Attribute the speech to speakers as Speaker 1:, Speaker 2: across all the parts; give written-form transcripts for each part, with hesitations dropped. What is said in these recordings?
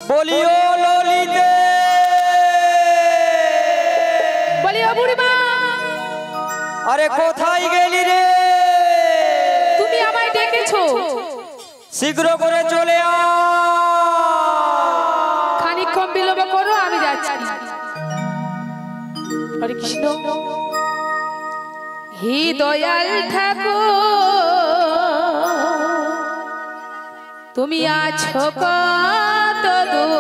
Speaker 1: বলিও ললিতে
Speaker 2: বলিও বুড়িমা।
Speaker 1: আরে কোথায় গেলি রে?
Speaker 2: তুমি আমায় ডেকেছো,
Speaker 1: শীঘ্র করে চলে আয়।
Speaker 2: খানিকক্ষণ বিলম্ব করো, আমি যাচ্ছি। হরে কৃষ্ণ। হে দয়াল ঠাকুর, তুমি আছো কত দূর,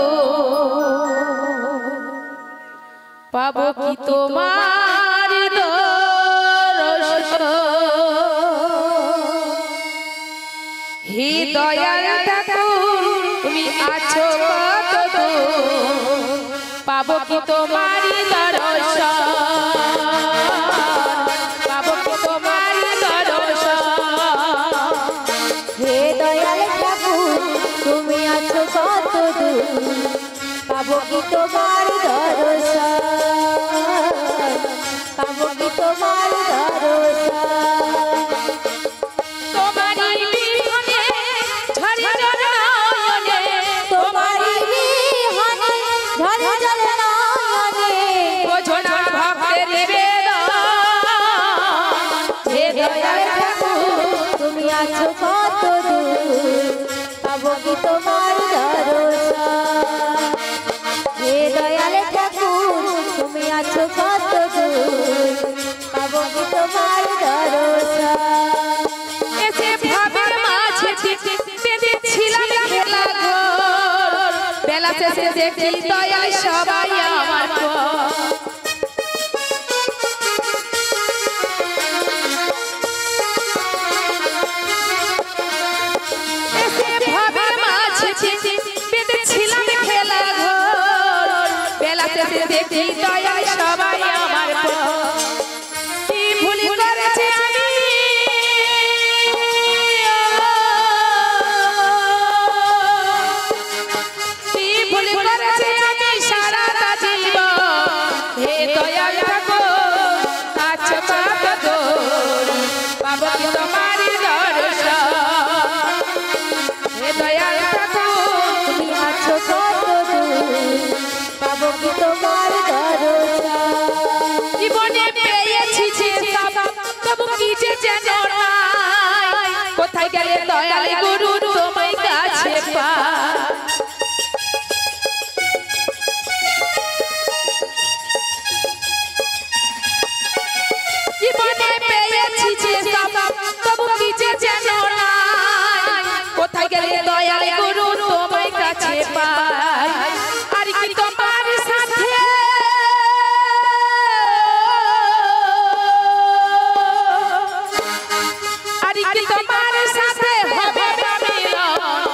Speaker 2: পাবো কি তোমার দর্শন। হে দয়াল ঠাকুর, তুমি আছো কত দূর, পাবো কি তোমার দর্শন, পাবো কি তোমার দর্শন।
Speaker 3: হে দয়াল ঠাকুর, তুমি আছো কত দূর, পাবো কি তোমার দর্শন, পাবো কি তোমার দর্শন।
Speaker 2: তোমারই বিহনে ঝরে ঝরে নয়নে,
Speaker 3: তোমারই বিহনে ঝরে ঝরে নয়নে,
Speaker 2: বোঝো না ভক্তের বেদনা।
Speaker 3: হে দয়াল ঠাকুর, তুমি আছো কত দূর, পাবো কি তোমার দর্শন। হে দয়াল ঠাকুর, তুমি আছো কত দূর, পাবো কি তোমার দর্শন।
Speaker 2: এসে ভাবের মাঝে বেঁধেছিলাম খেলা ঘর, বেলা শেষে দেখি দয়াল সবাই আমার পর। এসে ভাবের মাঝে বেঁধেছিলাম খেলা ঘর, বেলা শেষে দেখি দয়াল সবাই আমার পর। কি ভুল করেছি আমি, কি ভুল করেছি আমি সারাটা জীবন। হে দয়াল ঠাকুর, আছো কত দূর, পাবো কি তোমার দর্শন। হে দয়াল ঠাকুর,
Speaker 3: তুমি আছো কত দূর, পাবো কি তোমার দর্শন।
Speaker 2: জীবনে পেয়েছি যে তবু কি যে যেন নাই, কোথায় গেলে দয়াল গুরু তোমায় কাছে পাই। জীবনে পেয়েছি যে তবু কি যে যেন নাই, কোথায় গেলে দয়াল গুরু তোমায় কাছে পাই। আর কি তোমার সাথে আর কি তোমার সাথে হবে মিলন।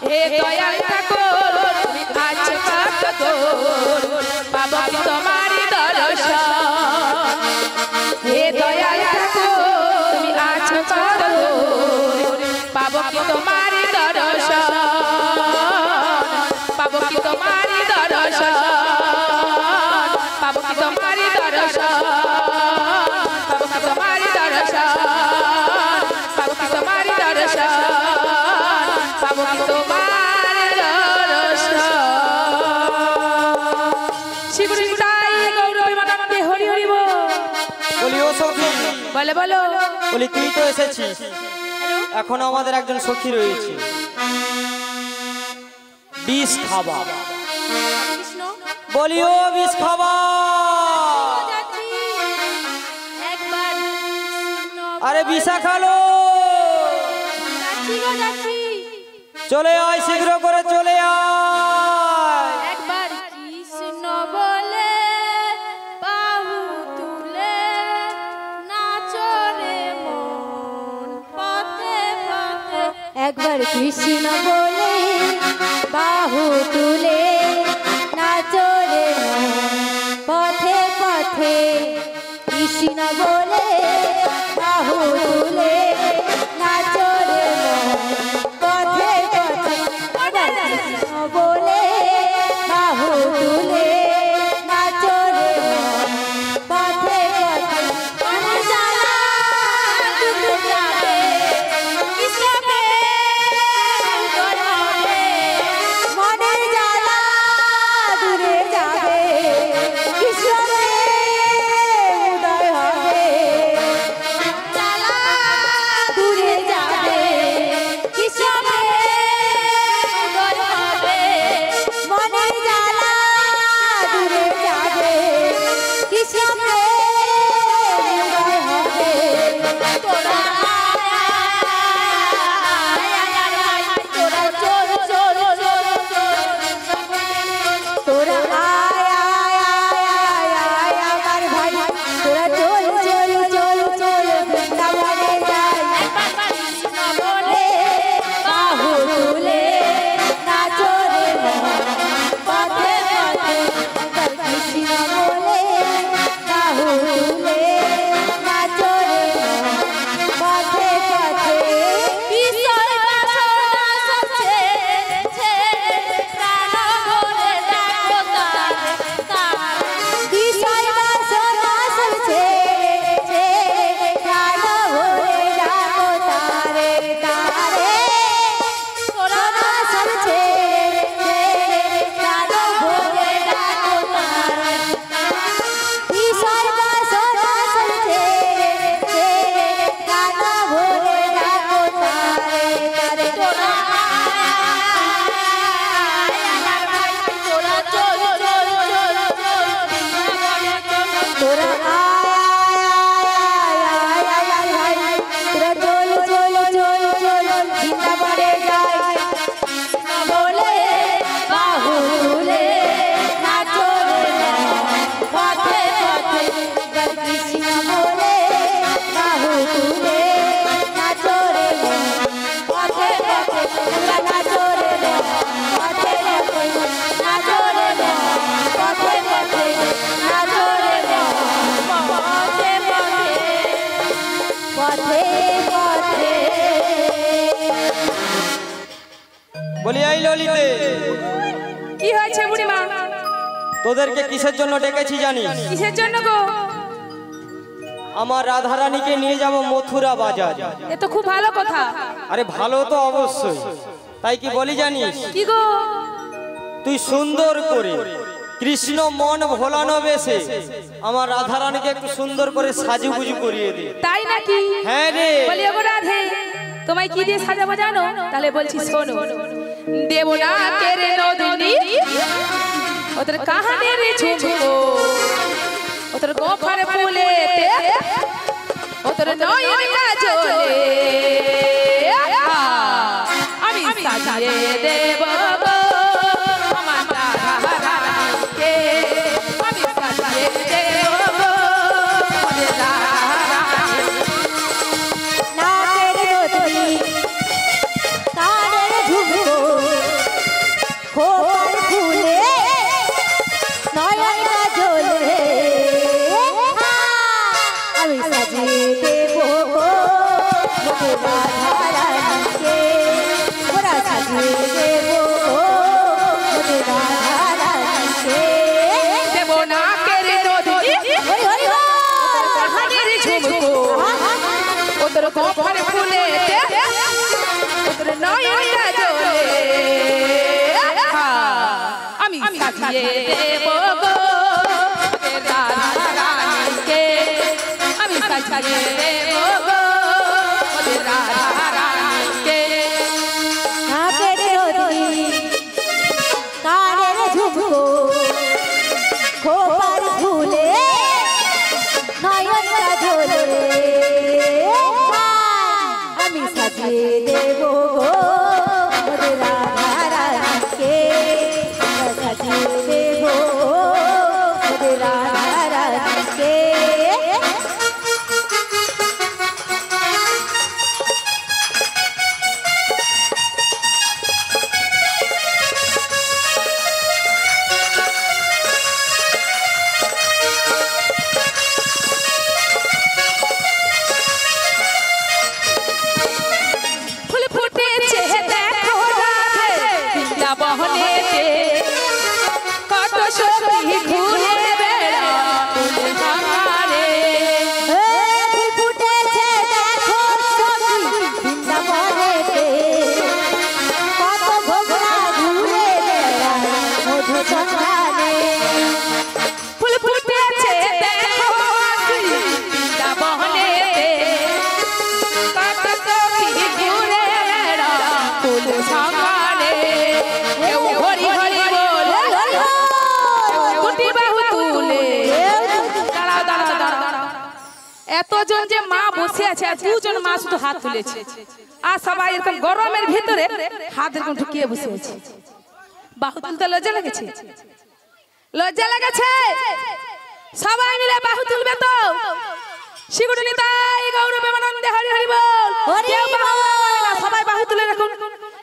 Speaker 2: হে দয়াল ঠাকুর, তুমি আছো কত দূর, পাবো কি তোমার দর্শন। হে দয়াল ঠাকুর, তুমি আছো কত দূর, পাবো কি তোমার দর্শন, পাবো কি তোমার দর্শন, পাবো কি তোমার দর্শন, পাবো কি তোমার দর্শন, পাবো কি তোমার দর্শন, পাবো কি তোমার দর্শন। শিবরি গুড়াই গৌরব মানন্দে হরি হরি বল।
Speaker 1: বলিও সখী,
Speaker 2: বলে বলো।
Speaker 1: বলি তুই তো এসেছিস, এখনো আমাদের একজন সখী রয়েছে, বিষ খাবা। বলিও বিষ খাবা। আরে বিষা খালো, চলে আয়, শীঘ্র করে চলে আয়।
Speaker 3: একবার কৃষ্ণ বলে বাহু তুলে নাচরে মন পথে পথে, একবার কৃষ্ণ বলে বাহু তুলে নাচরে মন পথে পথে, কৃষ্ণ বলে বাহু তুলে নাচরে মন পথে পথে, একবার কৃষ্ণ বলে বাহু তুলে নাচরে মন পথে পথে। মনের জ্বালা ডুবে যাবে কৃষ্ণকে গলাবে, মনের জ্বালা
Speaker 1: বলি এই ললিতে
Speaker 2: কি হয়েছে বুড়িমা?
Speaker 1: তোদেরকে কিসের জন্য ডেকেছি জানিস?
Speaker 2: কিসের জন্য গো?
Speaker 1: আমার রাধারানীকে নিয়ে যাব মথুরা বাজার।
Speaker 2: এ তো খুব ভালো কথা।
Speaker 1: আরে ভালো তো অবশ্যই, তাই কি বলি জানিস?
Speaker 2: কি গো?
Speaker 1: তুই সুন্দর করে কৃষ্ণ মন ভোলানো বেশে আমার রাধারানীকে একটু সুন্দর করে সাজুগুজু করিয়ে দে।
Speaker 2: তাই নাকি?
Speaker 1: হ্যাঁ রে।
Speaker 2: বলি ওগো রাধে, তোমায় কি দিয়ে সাজাবো জানো? তাহলে বলছি শোনো। দেব না কেরে নদিনী ওদের কাহানের ঝুমকো, ওদের গোফার ফুলেতে ওদের নয়ন কাজলে আমি সাজিয়ে দেব গো আমার রাধারানীকে, আমি সাজিয়ে দেব গো আমার রাধারানীকে।
Speaker 3: নাকের নদী কানের ঝুমকো খোপার ফুলে নয়ন কাজলে আমি সাজিয়ে দেব গো রাধারানীকে, ওরা সাজিয়ে দেব গো রাধারানীকে।
Speaker 2: দেব না কেরে নদিনী কাহানের ঝুমকো, ওদের গোফার ফুলেতে ওদের নয়ন কাজলে আমি সাজিয়ে দেব গো ওদের রাধারানীকে, আমি সাজিয়ে দেব গো ওদের রাধারানীকে।
Speaker 3: নাকের নদী কানের ঝুমকো খোপার ফুলে নয়ন কাজলে আমি সাজিয়ে দেব গো রাধারানীকে, সাজিয়ে দেব গো রাধারানীকে।
Speaker 2: ফুল ফুটেছে দেখো রাধে বৃন্দাবনেতে, কত সখী ঘুরে বেড়া ফুল বাগানে।
Speaker 3: ফুল ফুটেছে দেখো সখী বৃন্দাবনেতে, কত ভোগরা ঘুরে বেড়ায় মধু সন্ধানে।
Speaker 2: ফুল ফুটেছে দেখো আখি বৃন্দাবনেতে, কত সখী ঘুরে বেড়া ফুল বাগানে। কেউ হরি হরি বলে, কেউ দুটি বাহু তুলে এতজন যে মা বসে আছে আর দুজন মা শুধু হাত তুলেছে আর সবাই এরকম গরমের ভিতরে হাত এরকম ঢুকিয়ে বসে আছে। বাহু তুলতে লজ্জা লেগেছে? লজ্জা লেগেছে? সবাই মিলে বাহু তুলবে তো? শিগুড়ি নিতাই গৌর প্রেমানন্দে হরি হরি বল। কেউ বাহু তুলবে না, সবাই বাহু তুলে রাখুন।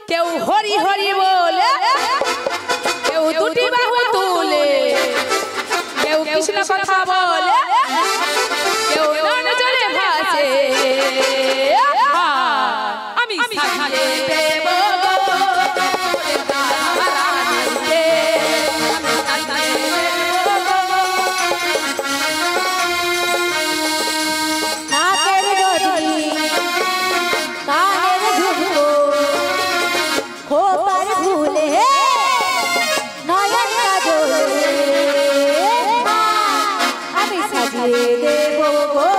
Speaker 2: কেউ হরি হরি বলে, কেউ দুটি বাহু তুলে, কেউ কৃষ্ণ কথা বলে, কেউ নাম জলে ভাসে। আমি সাজিয়ে দেব রাধারানীকে, আমি সাজিয়ে দেব।
Speaker 3: নাকের ডরি কানের ঝুমকো খোপার ফুলে নয়ন কাজলে আমি সাজিয়ে দেব গো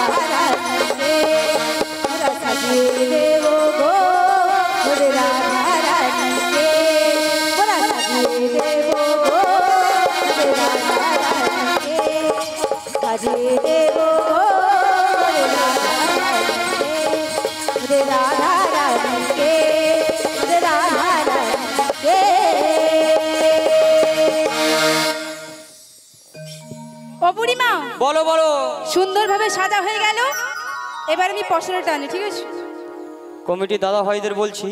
Speaker 3: রাধারানীকে, আমরা সাজিয়ে দেব গো রাধারানীকে, আমরা সাজিয়ে দেব গো রাধারানীকে, সাজিয়ে দেব গো রাধারানীকে, রাধারানীকে, রাধারানীকে। ও বুড়িমা,
Speaker 1: বলো বলো।
Speaker 3: সুন্দরভাবে সাজা হয়ে গেল, এবার আমি পশরাটা আনি, ঠিক আছে?
Speaker 1: কমিটি দাদা ভাইদের বলছি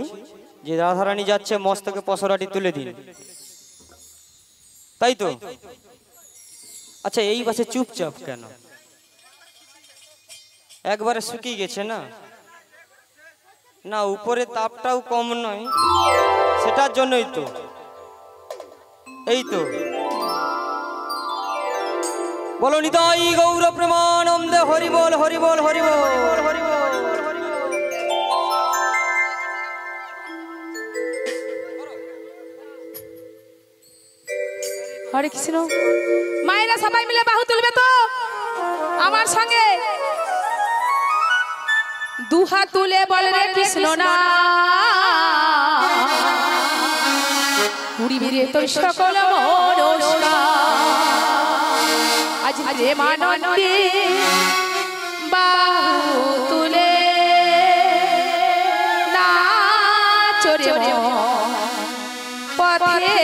Speaker 1: যে রাধারানী যাচ্ছে, মস্তকে পসরাটি তুলে দিন, তাই তো? আচ্ছা, এই বাসে চুপচাপ কেন? একবারে শুকিয়ে গেছে না? না, উপরে তাপটাও কম নয়, সেটার জন্যই তো। এই তো বলো নিতাই গৌর প্রেমানন্দে হরি বল হরি বল হরি বল হরি বল।
Speaker 2: হরে কৃষ্ণ। মায়েরা সবাই মিলে বাহু তুলবে তো আমার সঙ্গে? দুহাত তুলে বলে রে কৃষ্ণ না, পুরিবে তোর সকল মনস্কার। আজ প্রেমানন্দে বাহু তুলে নাচ রে পথে।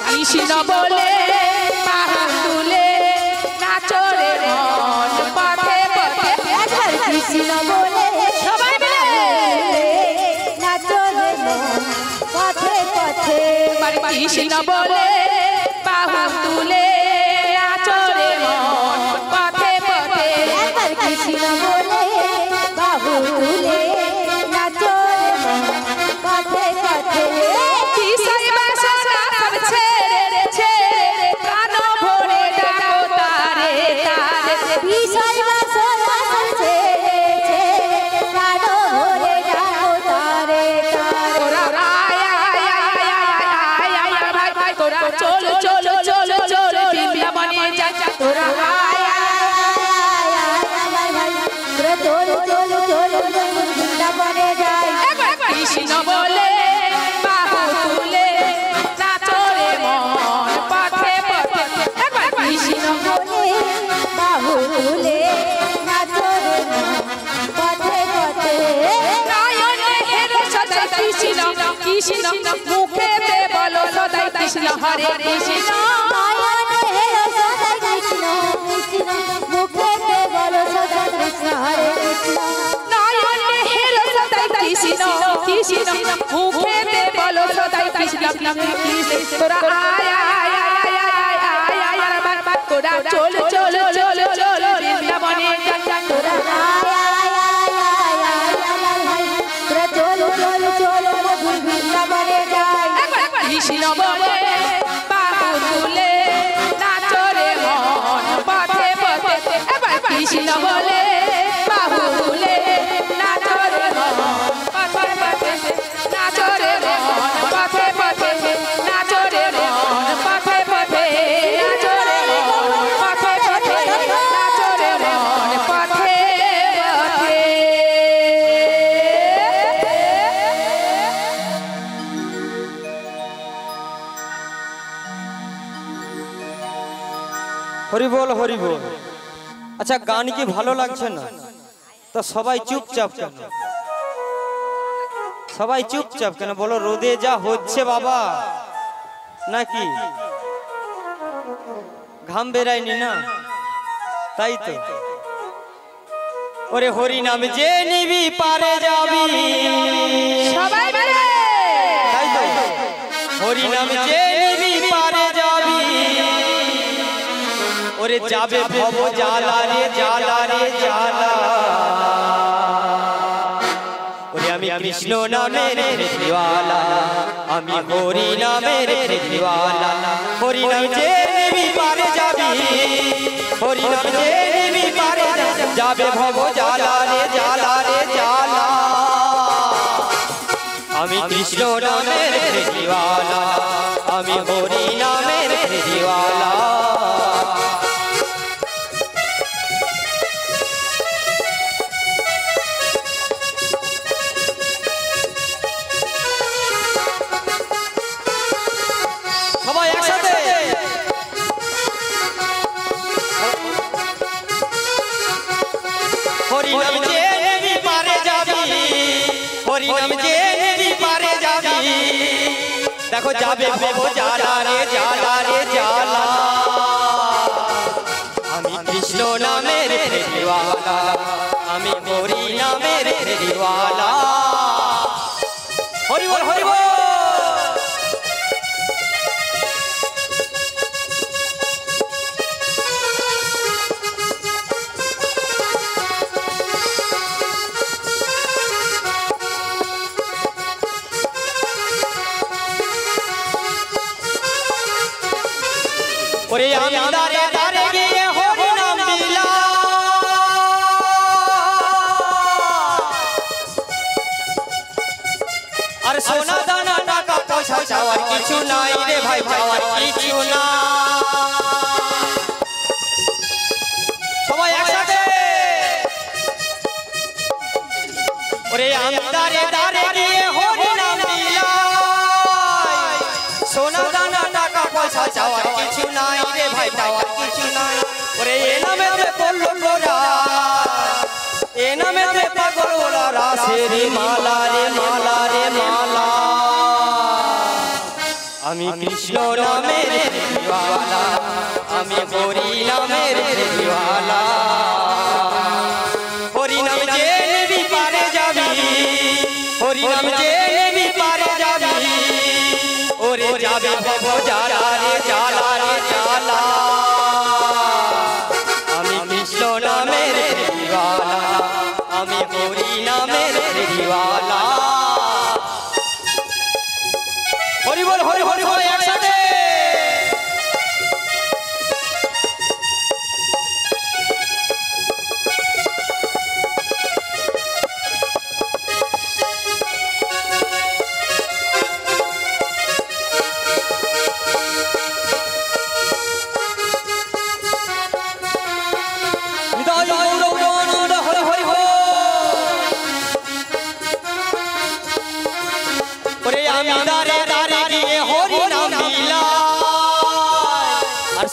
Speaker 2: কৃষ্ণ বলে বাহু তুলে নাচ রে মন পথে পথে।
Speaker 3: কৃষ্ণ বলে
Speaker 2: সবাই মিলে
Speaker 3: নাচো রে মন পথে পথে।
Speaker 2: কৃষ্ণ বলে বাহু তুলে নাচ রে মন পথে পথে।
Speaker 3: একবার কৃষ্ণ বলে বাহু তুলে নাচো রে মন পথে পথে।
Speaker 2: কিসের বাসনা সব ছেড়ে ছেড়ে প্রাণ ভরে ডাকো তারে তারে।
Speaker 3: বিষয় বাসনা ছেড়ে ছেড়ে প্রাণ ভরে ডাকো তারে তারে।
Speaker 2: তোরা আয় আয় আয় আয় আয় আমার ভাই ভাই, তোরা চল চল চল চল বৃন্দাবনে যা যা। তোরা আয়
Speaker 3: আমার ভাই তোরা চল চল চল বৃন্দাবনে যাই।
Speaker 2: কৃষ্ণ বলে বাহু তুলে নাচ রে মন পথে পথে।
Speaker 3: কৃষ্ণ বলে বাহু তুলে নাচো রে মন পথে পথে।
Speaker 2: নয়নে হেরে সদাই কৃষ্ণ কৃষ্ণ, মুখেতে বলো সদাই কৃষ্ণ হরে কৃষ্ণ।
Speaker 3: নয়নে হেরো সদাই কৃষ্ণ কৃষ্ণ, মুখেতে বলো সদা কৃষ্ণ হরে কৃষ্ণ।
Speaker 2: নয়নে হেরে সদাই কৃষ্ণ কৃষ্ণ, মুখেতে বলো সদাই কৃষ্ণ কৃষ্ণ। তোরা আয় আয় আয় আয় আয় আয় আয় আমার ভাই, তোরা চল চল চল চল বৃন্দাবনে যা যা। তোরা
Speaker 3: আমার ভাই তোরা চল চল চল বৃন্দাবনে যাই।
Speaker 2: কৃষ্ণ বলে বাহু তুলে নাচ রে মন পথে পথে। কৃষ্ণ বলে বাহু তুলে নাচ রে মন পথে পথে। নাচ রে মন পথে পথে, নাচ রে মন পথে পথে।
Speaker 1: হরি বল হরি বল। আচ্ছা গান কি ভালো লাগছে না? তো সবাই চুপচাপ কেন? সবাই চুপচাপ কেন বলো? রোদে যা হচ্ছে বাবা, নাকি ঘাম বেরায়নি না? তাই তো। ওরে হরি নাম যে নিবি পারে যাবি,
Speaker 2: সবাই মিলে
Speaker 1: তাই তো। হরি নাম যে নিবি পারে যাবি, ওরে যাবে ভব জ্বালা রে জ্বালা রে জ্বালা। ওরে আমি কৃষ্ণ নামের দিওয়ালা, আমি হরি নামের দিওয়ালা। হরি নাম যে নিবি পারে যাবি, হরি নাম যে নিবি পারে যাবে ভব জ্বালা রে জ্বালা রে জ্বালা। আমি কৃষ্ণ নামের দিওয়ালা, আমি হরি নামের দিওয়ালা। সবাই একসাথে হরি নাম যে নিবি পারে যাবি, হরি নাম যে নিবি পারে যাবি। দেখো যাবে ভব জ্বালা রে জ্বালা রে জ্বালা। আমি কৃষ্ণ নামের দিওয়ালা, আমি হরি নামের দিওয়ালা। হরি বল হরি বল। ওরে আমি দারে দারে গিয়ে হরি নাম দিলাম, আর সোনা দানা টাকা পয়সা চাওয়ার কিছু নাই রে ভাই, চাওয়ার কিছু না। সবাই একসাথে ওরে আমি দারে দারে গিয়ে হরি নাম দিলাম, সোনা দানা টাকা পয়সা চাওয়ার কিছু নাই রে ভাই, চাওয়ার কিছু নাই। ওরে এ নামেতে পড়লো গোরা, এ নামেতে পাগল ওরা রাসের মালা রে মালা রে মালা। আমি কৃষ্ণ নামের দিওয়ালা, আমি হরি নামের দিওয়ালা। হরি নাম যে নিবি পারে যাবি, হরি নাম যে নিবি পারে যাবি। ওরে যাবে ভব জ্বালা রে জ্বালা রে জ্বালা। আমি কৃষ্ণ নামের দিওয়ালা, আমি হরি নামের দিওয়ালা। হরি বল হরি হরি বল একসাথে।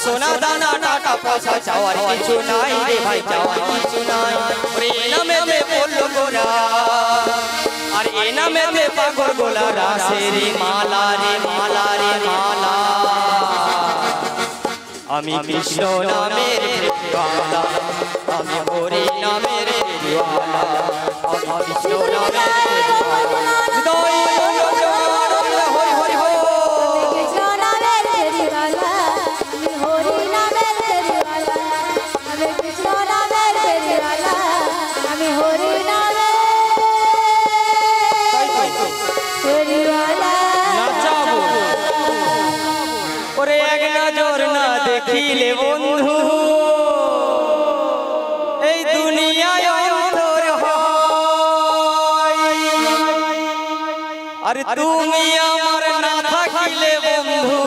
Speaker 1: সোনা দানা টাকা পয়সা চাওয়ার কিছু নাই রে ভাই, চাওয়ার কিছু নাই। ওরে এ নামেতে পড়লো গোরা, আর এ নামেতে পাগল গোলা রাসের মালা রে মালা রে মালা। আমি কৃষ্ণ নামের দিওয়ালা, আমি হরি নামের দিওয়ালা। আমি কৃষ্ণ নামের দিওয়ালা। হরি হরি হরি।
Speaker 3: কৃষ্ণ নামের দিওয়ালা, আমি হরি নামের দিওয়ালা। আমি কৃষ্ণ নামের দিওয়ালা, আমি হরি নামের দিওয়ালা।
Speaker 1: নাচাবো ওরে এক নজর না দেখিলে বন্ধু, এই দুনিয়ায় অন্তর হয়। আরে তুমি আমার না থাকিলে বন্ধু,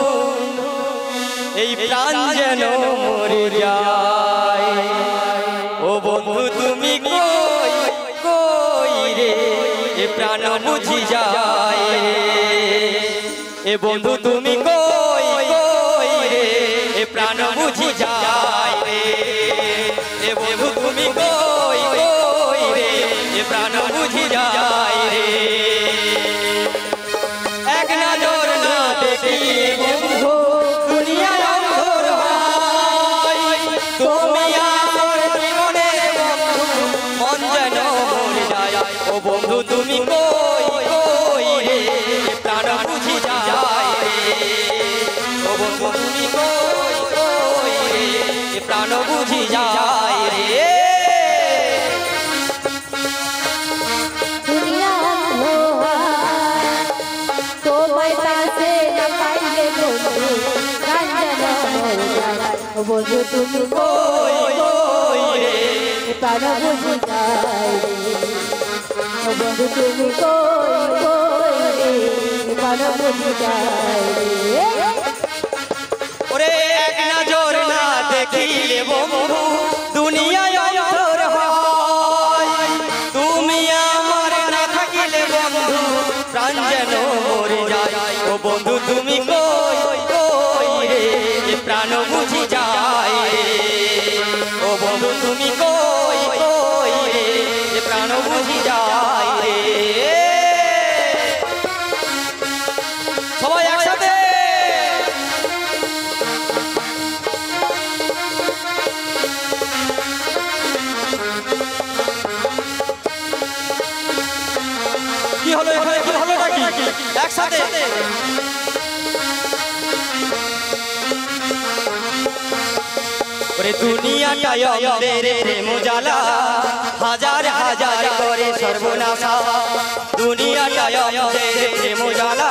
Speaker 1: এই প্রাণ যেন মরে যায়। ও বন্ধু তুমি কই কই রে, এ প্রাণ বুঝি যায়। এ বন্ধু তুমি কই কই রে, এ প্রাণ বুঝি যায় রে এ বন্ধু তুমি কই কই রে এ প্রাণ বুঝি যায় রে এক নজর না দেখিলে বন্ধু দুনিয়ায় অন্ধর হয় তুমি আমার জীবনের বন্ধু মন যেন মরে যায় ও বন্ধু তুমি কই কই রে প্রাণ বুঝি যায় রে ও বন্ধু তুমি কই কই রে প্রাণ বুঝি যায় রে
Speaker 3: দুনিয়া অন্ধকার তোমায় পাশে না পাইলে বন্ধু কাঞ্চন মরে যায় ও বন্ধু তুমি
Speaker 1: কই কই রে
Speaker 3: প্রাণ বুঝি যায় রে ও বন্ধু তুমি কই কই রে প্রাণ বুঝি যায় রে
Speaker 1: ওরে এক নজর না দেখিলে বন্ধু দুনিয়ায় অন্তর হয় তুমি আমার না থাকিলে বন্ধু প্রাণ যেন মরে যায় ও বন্ধু তুমি কই কই রে প্রাণ বুঝি যায় রে ও বন্ধু তুমি কই কই রে প্রাণ বুঝি যায় রে সবাই একসাথে কি হলো এখানে কি হলো নাকি একসাথে ওরে দুনিয়াটাই আমাদের প্রেম জ্বালা হাজার হাজার করে সর্বনাশা দুনিয়াটাই আমাদের প্রেম জ্বালা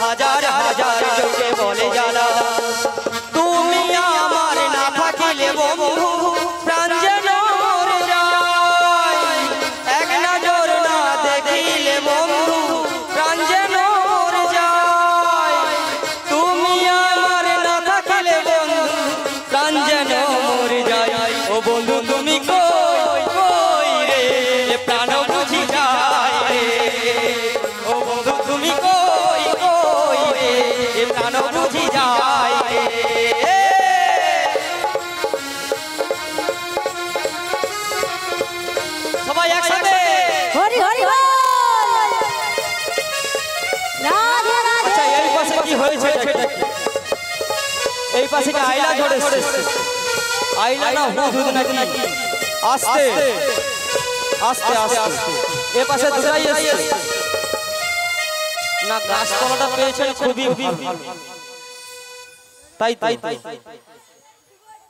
Speaker 1: হাজার হাজার চোখে বলে জ্বালা তুমি আমার না থাকিলে বন্ধু প্রাণ যেন মরে যায় এক নজর না দেখিলে বন্ধু প্রাণ যেন মরে যায় তুমি আমার না থাকিলে বন্ধু প্রাণ যেন মরে যায় ও বন্ধু তুমি কই কই রে প্রাণ বুঝি যায় রে ও বন্ধু তুমি কই কই রে প্রাণ বুঝি যায় রে সবাই একসাথে
Speaker 3: হরি হরি বল রাধে রাধে
Speaker 1: আচ্ছা এই পাশে কি হয়েছে এই পাশে কি আইলা ঝরেছে আইলা না হুদ নাকি আস্তে আস্তে আস্তে এই পাশে দুটাই এসেছে না গাছতলাটা পেয়েছেন খুবই ভালো তাই তাই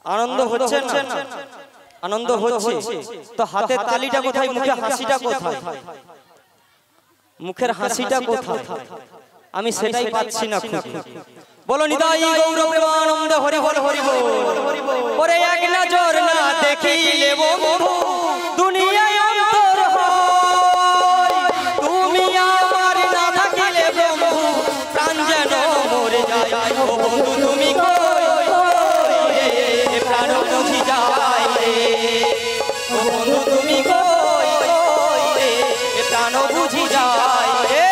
Speaker 1: আনন্দ হচ্ছে না আনন্দ হচ্ছে তো হাতের তালিটা কোথায় মুখে হাসিটা কোথায় মুখের হাসিটা কোথায় আমি সেটাই পাচ্ছি না বলো নিতাই গৌর প্রেমানন্দ হরি বল হরি বল ওরে এক নজর না দেখিলে বন্ধু দুনিয়ায় অন্তর হয় তুমি আমার না থাকিলে বন্ধু প্রাণ যেন মরে যায় ও বন্ধু তুমি কই কই রে প্রাণ বুঝি যায় রে ও বন্ধু তুমি কই কই রে প্রাণ বুঝি যায় রে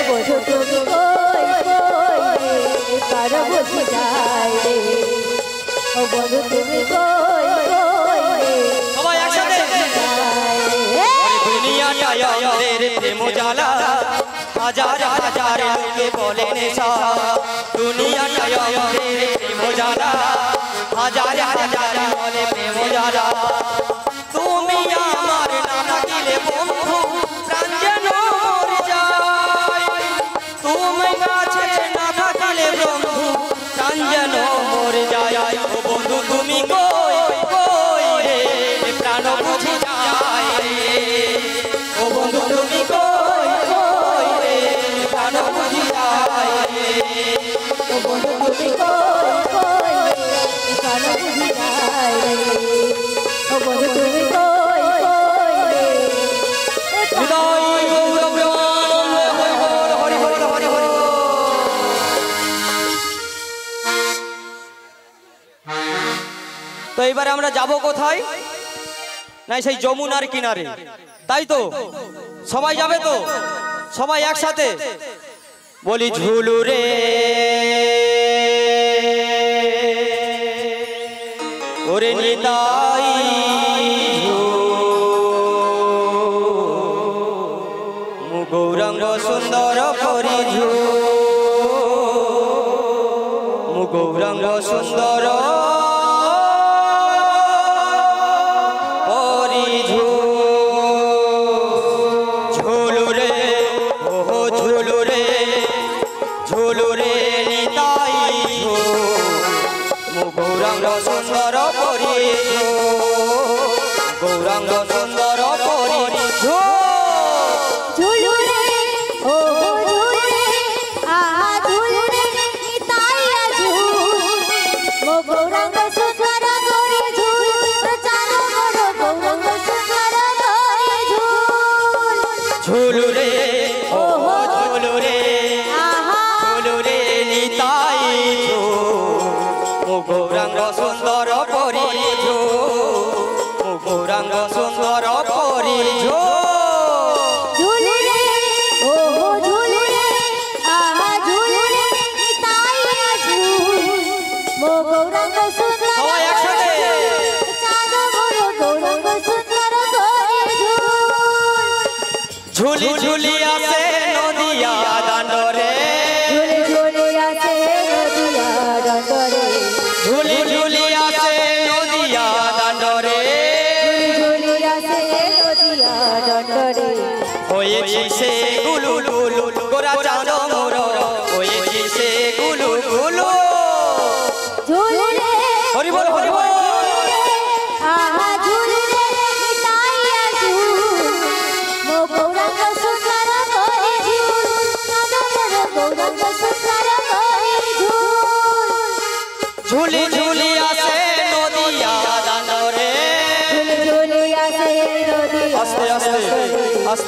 Speaker 3: বন্ধু তুমি কই কই রে প্রাণ বুঝি যায় রে ও বন্ধু তুমি কই কই রে
Speaker 1: সবাই একসাথে দুনিয়াটাই আমাদের প্রেম জ্বালা হাজার হাজার লোকে বলে নেশা দুনিয়াটাই আমাদের প্রেম জ্বালা হাজার হাজার বলে প্রেম জ্বালা তুমি আমার না থাকিলে বন্ধু প্রাণ যেন মরে যায় তুমি কাছে না থাকিলে বন্ধু প্রাণ যেন মরে যায় ও বন্ধু তুমি কই কই রে প্রাণ বুঝি যায় রে ও বন্ধু তুমি কই কই রে প্রাণ বুঝি যায় রে
Speaker 3: ও বন্ধু তুমি কই কই রে প্রাণ বুঝি যায় রে ও বন্ধু তুমি কই কই রে
Speaker 1: হৃদয় গৌর প্রেমানন্দ হরি বল হরি বল হরি বল তো এবারে আমরা যাব কোথায় না সেই যমুনার কিনারে তাই তো সবাই যাবে তো সবাই একসাথে বলি ঝুলু রে ওরে নিতাই মু গৌরাঙ্গ সুন্দর পরিঝু মু গৌরাঙ্গ সুন্দর পরিঝু ঝুলু রে ও ঝুলু রে নিতাই ঝু মু গৌরাঙ্গ সুন্দর পরিঝু গৌরাঙ্গ সুন্দর পরিঝু
Speaker 3: ঝুলু রে ও ঝুলু রে আহা ঝুলু রে নিতাইয়া ঝুল মো গৌরাঙ্গ সুন্দর করে ঝুল চারো বড় গৌরাঙ্গ সুন্দর করে ঝুল
Speaker 1: ঝুলু রে ও ঝুলু রে
Speaker 3: আহা
Speaker 1: ঝুলু রে নিতাই ঝু মু গৌরাঙ্গ সুন্দর পরিঝু মু গৌরাঙ্গ সুন্দর পরিঝু
Speaker 3: ঝুলু রে ও ঝুলু রে আহা ঝুলু রে নিতাইয়া ঝুল মো গৌরাঙ্গ সুন্দর
Speaker 1: সবাই একসাথে।
Speaker 3: চারো বড় গৌরাঙ্গ সুন্দর করে ঝুল
Speaker 1: ঝুলি ঝুলি আসে নদিয়া দাণ্ডরে
Speaker 3: ঝুলে ঝুলে আসে নদিয়া ডরে
Speaker 1: ঝুলি ঝুলি আসে নদিয়া দাণ্ডরে
Speaker 3: ঝুলে ঝুলে আসে নদিয়া ডরে
Speaker 1: হয়েছি সে গুলু গুলু গোরা চাঁদ মোর হয়েছি সে গুলু গুলু
Speaker 3: ঝুলে
Speaker 1: হরি বল হরি বল
Speaker 3: আহা ঝুলে নিতাইয়া ঝুল মো গৌরাঙ্গ সুন্দর করে ঝুল চাঁদর গৌরাঙ্গ সুন্দর করে ঝুল
Speaker 1: ঝুলি ঝুলি আসে নদিয়া দাণ্ডরে
Speaker 3: ঝুলে ঝুলে আসে নদিয়া
Speaker 1: আস্তে আস্তে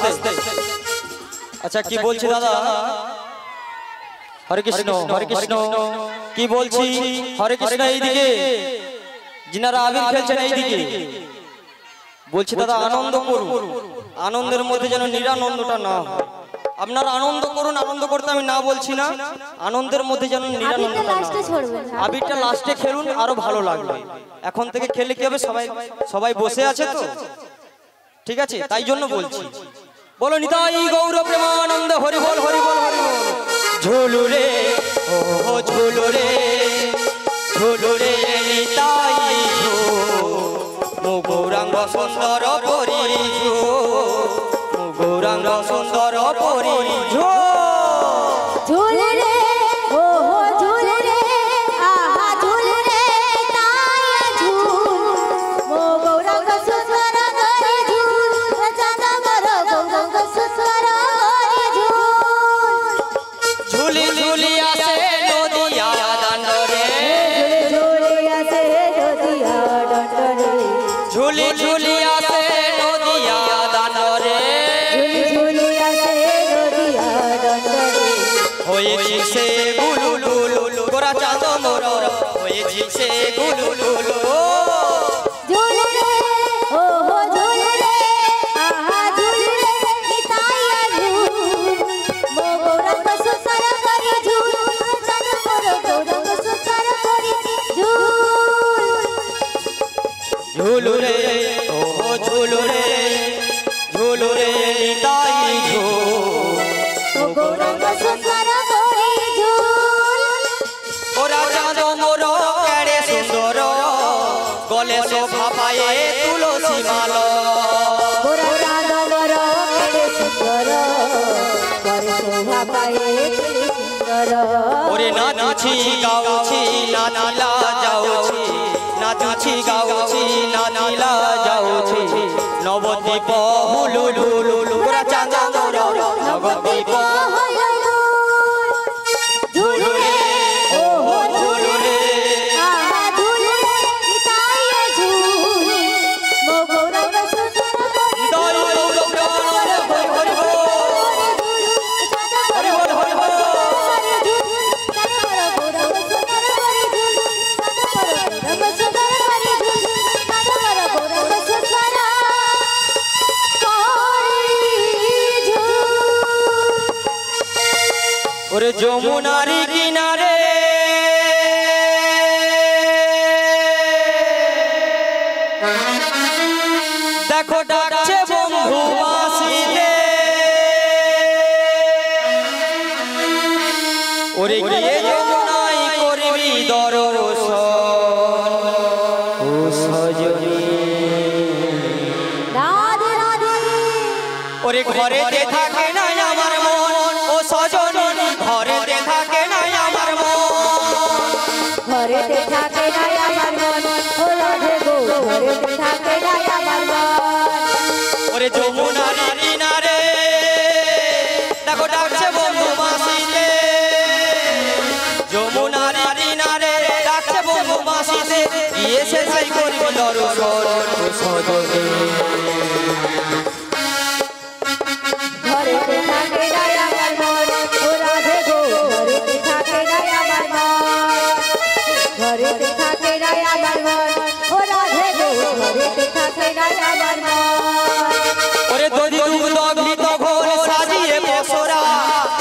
Speaker 1: আস্তে আচ্ছা কি বলছি দাদা হরে কৃষ্ণ কি বলছি হরে কৃষ্ণ এইদিকে যিনারা আবির খেলছেন এইদিকে বলছি দাদা আনন্দ করুন আনন্দের মধ্যে যেন নিরানন্দটা না হয় আপনারা আনন্দ করুন আনন্দ করতে আমি না বলছি না আনন্দের মধ্যে যেন নিরানন্দটা না
Speaker 3: লাস্টে
Speaker 1: হয়।
Speaker 3: ছড়বেন
Speaker 1: আবিরটা লাস্টে খেলুন আরো ভালো লাগবে এখন থেকে খেলে কি হবে সবাই বসে আছে তো ঠিক আছে তাই জন্য বলছি বলো নিতাই গৌর প্রেমানন্দ হরি বল হরি বল হরি বল ঝুলু রে ও ঝুলু রে নিতাই ঝু মু গৌরাঙ্গ সুন্দর পরিঝু মু গৌরাঙ্গ সুন্দর পরিঝু
Speaker 3: ঝুলে রে ও ঝুলে রে আহা ঝুলে রে তাইয়া ঝুল মো গৌরাঙ্গ সুন্দর করে ঝুল চাঁদর গৌরাঙ্গ সুন্দর করে ঝুল
Speaker 1: ঝুলি ঝুলি আসে নদিয়া দাণ্ডরে
Speaker 3: ঝুলে আসে নদিয়া ডরে
Speaker 1: ঝুলি ঝুলি আসে নদিয়া দাণ্ডরে
Speaker 3: ঝুলে আসে নদিয়া ডরে
Speaker 1: হয়েছি সে গুলু গুলু গোরা চাঁদ মোর হয়েছি সে গুলু গুলু
Speaker 3: ঝুলে রে ও ঝুলে রে আহা ঝুলে রে নিতাইয়া ঝুল মো গৌরাঙ্গ সুন্দর করে ঝুল চাঁদর গৌরাঙ্গ সুন্দর করে ঝুল
Speaker 1: ঝুলু রে ও ঝুলু রে নিতাই ঝু
Speaker 3: মো গৌরাঙ্গ সুন্দর করে ঝুল
Speaker 1: ওরা চাঁদ মোর কেড়ে সুন্দর গলে শোভা পায়ে তুলসী মাল
Speaker 3: গোরা চাঁদর কেড়ে সুন্দর করে শোভা পায়ে কেড়ে সুন্দর
Speaker 1: ওরে নাচুছি গাউছি নাচিলা যাউছি নাচুছি গাউছি নাচিলা যাউছি নবদ্বীপ হুলু লুলু গোরা চাঁদ মোর নবদ্বীপ ঝুলু রে ও ঝুলু রে
Speaker 3: আহা ঝুলে নিতাইয়া ঝুল মো গৌরাঙ্গ সুন্দর করে
Speaker 1: নিতাই গৌর প্রেমানন্দ হরি হরি বল হরি বল হরি বল ওরে যমুনারি কিনারে দেখো ডাকছে বন্ধু বাঁশিতে ওরে গিয়ে যমুনায় করবি দর্শন ও সজনী
Speaker 3: রাধে রাধে
Speaker 1: ওরে ঘরেতে থাকে না আমার মন ও সজনী ঘরেতে থাকে না আমার মন
Speaker 3: ঘরেতে থাকে না আমার মন ও রাধে গো ঘরেতে থাকে না আমার মন
Speaker 1: ওরে যমুনার কিনারে দেখো ডাকছে বন্ধু বাঁশিতে যমুনার কিনারে ডাকছে বন্ধু বাঁশিতে গিয়ে সে যাই করবি দর্শন ও সজনী
Speaker 3: ঘরেতে থাকে না আমার মন ও রাধে গো ঘরেতে থাকে না আমার মন ঘরেতে থাকে না আমার মন ও রাধে গো ঘরেতে থাকে না আমার মন
Speaker 1: ওরে দধি দুগ্ধ ঘৃত ঘোল সাজিয়ে পসরা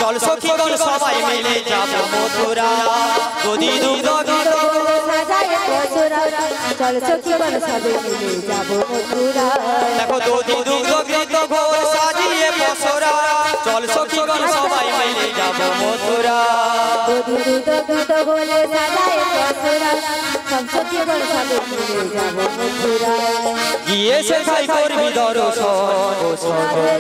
Speaker 1: চল সখীগণ সবাই মিলে যাব মথুরা দধি দুগ্ধ ঘৃত
Speaker 3: সাজায় বসুরা চল সখীগণ সবে মিলে যাব মথুরা
Speaker 1: দেখো দধি দুগ্ধ ঘৃত ঘোল সাজিয়ে পসরা চল সখীগণ সবাই মিলে যাব মথুরা
Speaker 3: দুধ দুধ বলে সাজায় বসুরা সব সখীগণ সবে মিলে যাব মথুরা
Speaker 1: গিয়ে সে খাই করবি দর্শন ও সজনী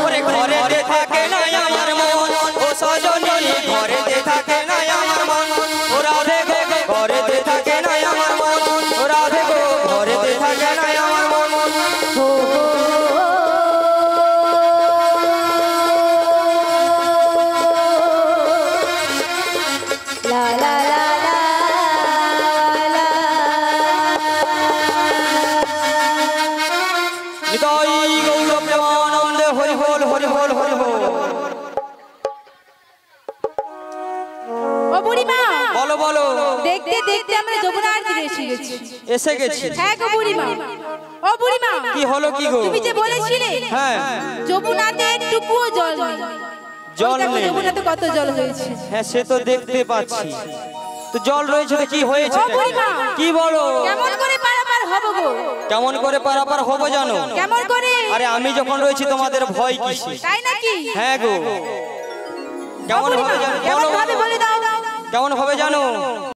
Speaker 1: ওরে ঘরেতে থাকে না আমার মন ও সজনী ঘরেতে থাকে না আমার মন ও রাধে গো ঘরেতে থাকে না আমার মন ও রাধে গো ঘরেতে থাকে না আমার মন
Speaker 3: লা লা লা লা
Speaker 1: হৃদয় গৌর প্রেমানন্দে হরি হল হরি হল হরি হল
Speaker 2: ও বুড়িমা
Speaker 1: বলো বলো
Speaker 2: দেখতে দেখতে আমরা যমুনার তীরে এসে গেছি
Speaker 1: এসে গেছি
Speaker 2: হ্যাঁ গো বুড়িমা ও বুড়িমা
Speaker 1: কি হলো কি গো
Speaker 2: তুমি যে বলেছিলে
Speaker 1: হ্যাঁ
Speaker 2: যমুনাতে একটুকুও জল নেই
Speaker 1: জল
Speaker 2: দেখো
Speaker 1: নেই
Speaker 2: যমুনাতে কত জল হয়েছে
Speaker 1: হ্যাঁ সে তো দেখতে পাচ্ছি তো জল রয়েছে তো কি হয়েছে
Speaker 2: ও বুড়িমা
Speaker 1: কি বলো
Speaker 2: কেমন করে পারাপার হব গো
Speaker 1: কেমন করে পারাপার হবো জানো
Speaker 2: কেমন করে
Speaker 1: আরে আমি যখন রয়েছি তোমাদের ভয় কিসে
Speaker 2: তাই নাকি
Speaker 1: হ্যাঁ গো কেমন হবে জানো
Speaker 2: কেমন
Speaker 1: বলো
Speaker 2: ভাবে বলে দাও
Speaker 1: কেমন হবে জানো